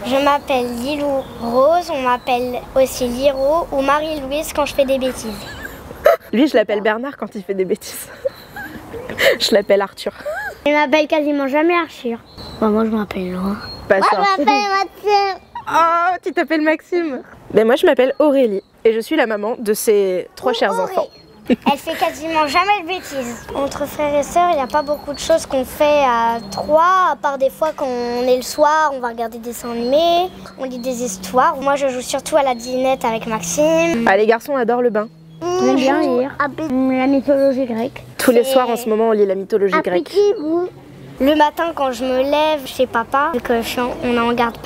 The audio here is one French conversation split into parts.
Je m'appelle Lilou Rose, on m'appelle aussi Liro ou Marie-Louise quand je fais des bêtises. Lui, je l'appelle Bernard quand il fait des bêtises. Je l'appelle Arthur. Je m'appelle quasiment jamais Arthur. Bah, moi, je m'appelle Laura. Pas ça. Je m'appelle Maxime. Oh, tu t'appelles Maxime. Ben moi, je m'appelle Aurélie et je suis la maman de ces 3 chers enfants. Elle fait quasiment jamais de bêtises. Entre frères et sœurs, il n'y a pas beaucoup de choses qu'on fait à 3, à part des fois quand on est le soir, on va regarder des dessins animés, on lit des histoires. Moi, je joue surtout à la dinette avec Maxime. Ah, les garçons adorent le bain. On aime bien lire la mythologie grecque. Tous les soirs, en ce moment, on lit la mythologie grecque. Le matin, quand je me lève chez papa, vu que on est en garde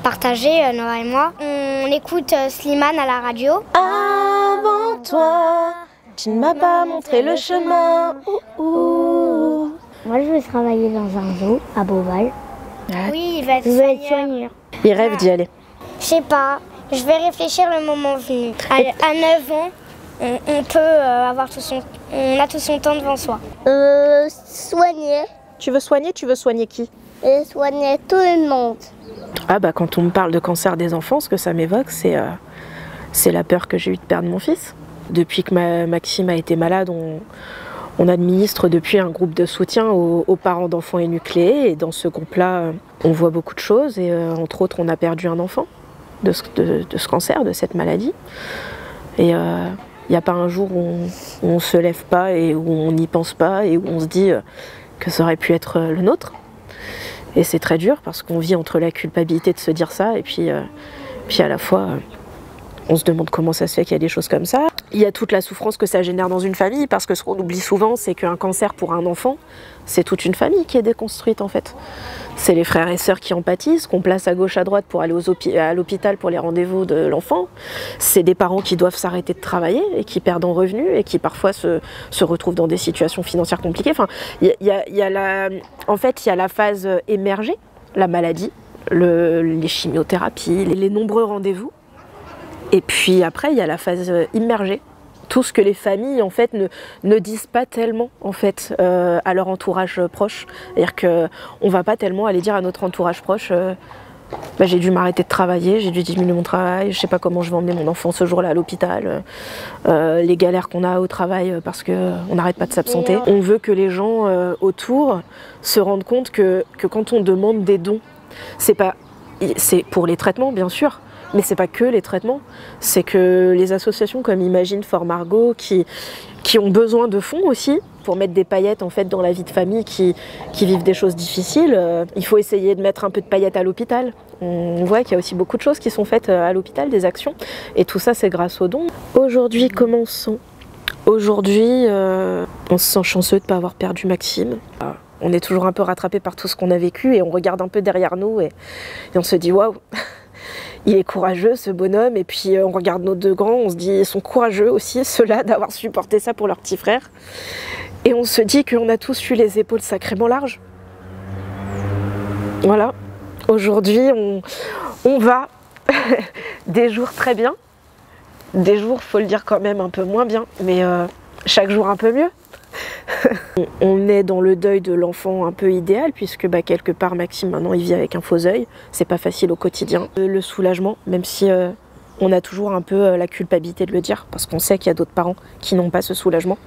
partagée, Noah et moi, on écoute Slimane à la radio. Avant toi, tu ne m'as pas montré le chemin. Moi, je vais travailler dans un zoo à Beauval. Oui, il va être soigneur. Il rêve d'y aller. Je sais pas, je vais réfléchir le moment venu. À 9 ans, on peut avoir on a tout son temps devant soi. Soigner. Tu veux soigner qui? Et soigner tout le monde. Ah bah quand on me parle de cancer des enfants, ce que ça m'évoque, c'est la peur que j'ai eue de perdre mon fils. Depuis que Maxime a été malade, on administre depuis un groupe de soutien aux parents d'enfants énucléés. Et dans ce groupe-là, on voit beaucoup de choses. Et entre autres, on a perdu un enfant de ce cancer, de cette maladie. Et il n'y a pas un jour où on ne se lève pas et où on n'y pense pas et où on se dit que ça aurait pu être le nôtre. Et c'est très dur parce qu'on vit entre la culpabilité de se dire ça et puis à la fois on se demande comment ça se fait qu'il y a des choses comme ça. Il y a toute la souffrance que ça génère dans une famille parce que ce qu'on oublie souvent, c'est qu'un cancer pour un enfant, c'est toute une famille qui est déconstruite en fait. C'est les frères et sœurs qui en pâtissent, qu'on place à gauche à droite pour aller à l'hôpital pour les rendez-vous de l'enfant. C'est des parents qui doivent s'arrêter de travailler et qui perdent en revenus et qui parfois se retrouvent dans des situations financières compliquées. Enfin, en fait, il y a la phase émergée, la maladie, les chimiothérapies, les nombreux rendez-vous. Et puis après, il y a la phase immergée. Tout ce que les familles en fait ne disent pas tellement en fait à leur entourage proche. C'est-à-dire qu'on va pas tellement aller dire à notre entourage proche bah, j'ai dû m'arrêter de travailler, j'ai dû diminuer mon travail, je sais pas comment je vais emmener mon enfant ce jour-là à l'hôpital, les galères qu'on a au travail parce qu'on n'arrête pas de s'absenter. On veut que les gens autour se rendent compte que quand on demande des dons, c'est pour les traitements bien sûr, mais c'est pas que les traitements, c'est que les associations comme Imagine for Margot qui ont besoin de fonds aussi pour mettre des paillettes en fait dans la vie de famille qui vivent des choses difficiles. Il faut essayer de mettre un peu de paillettes à l'hôpital. On voit qu'il y a aussi beaucoup de choses qui sont faites à l'hôpital, des actions, et tout ça c'est grâce aux dons. Aujourd'hui, commençons. Aujourd'hui, on se sent chanceux de ne pas avoir perdu Maxime. On est toujours un peu rattrapé par tout ce qu'on a vécu et on regarde un peu derrière nous et on se dit waouh. Il est courageux ce bonhomme et puis on regarde nos 2 grands, on se dit ils sont courageux aussi ceux-là d'avoir supporté ça pour leur petit frère. Et on se dit qu'on a tous eu les épaules sacrément larges. Voilà, aujourd'hui on va des jours très bien, des jours faut le dire quand même un peu moins bien, mais chaque jour un peu mieux. On est dans le deuil de l'enfant un peu idéal puisque bah, quelque part Maxime maintenant il vit avec un faux œil, c'est pas facile au quotidien. Le soulagement, même si on a toujours un peu la culpabilité de le dire parce qu'on sait qu'il y a d'autres parents qui n'ont pas ce soulagement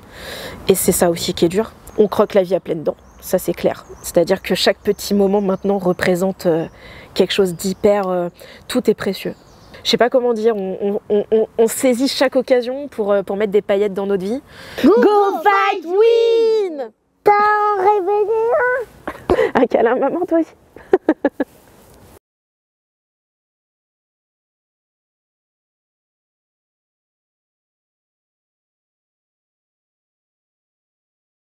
et c'est ça aussi qui est dur. On croque la vie à pleines dents, ça c'est clair. C'est-à-dire que chaque petit moment maintenant représente quelque chose d'hyper... tout est précieux. Je sais pas comment dire, on saisit chaque occasion pour mettre des paillettes dans notre vie. Go fight win! T'as réveillé Un câlin maman toi aussi.